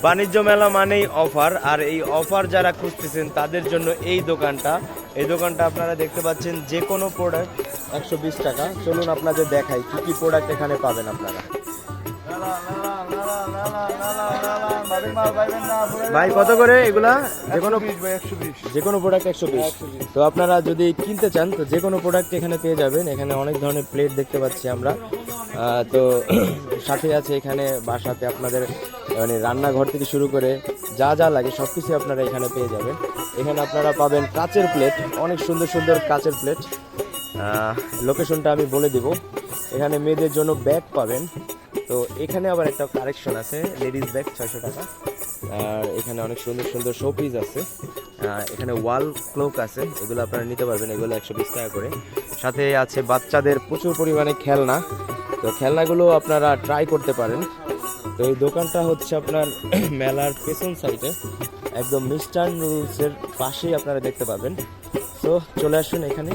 বাণিজ্য মেলা মানেই অফার, আর এই অফার যারা খুঁজতেছেন তাদের জন্য এই দোকানটা। এই দোকানটা আপনারা দেখতে পাচ্ছেন, যে কোনো প্রোডাক্ট 120 টাকা। চলুন আপনাদের দেখাই কি কি প্রোডাক্ট এখানে পাবেন আপনারা। ভাই কত করে এগুলা? যে কোনো প্রোডাক্ট 120। তো আপনারা যদি কিনতে চান তো যে কোনো প্রোডাক্ট এখানে পেয়ে যাবেন। এখানে অনেক ধরনের প্লেট দেখতে পাচ্ছি আমরা। তো সাথে আছে এখানে বাসাতে আপনাদের মানে রান্নাঘর থেকে শুরু করে যা যা লাগে সব কিছু আপনারা এখানে পেয়ে যাবেন। এখানে আপনারা পাবেন কাচের প্লেট, অনেক সুন্দর সুন্দর কাচের প্লেট। লোকেশনটা আমি বলে দিব। এখানে মেয়েদের জন্য ব্যাগ পাবেন। তো এখানে আবার একটা কালেকশন আছে, লেডিস ব্যাগ 600 টাকা। আর এখানে অনেক সুন্দর সুন্দর শোপিস আছে। এখানে ওয়াল ক্লক আছে, এগুলো আপনারা নিতে পারবেন, এগুলো 120 টাকা করে। সাথে আছে বাচ্চাদের প্রচুর পরিমাণে খেলনা, তো খেলনাগুলো আপনারা ট্রাই করতে পারেন। তো এই দোকানটা হচ্ছে আপনার মেলার পেছন সাইডে, একদম মিস্টার নুডলসের পাশেই আপনারা দেখতে পাবেন। তো চলে আসুন এখানে।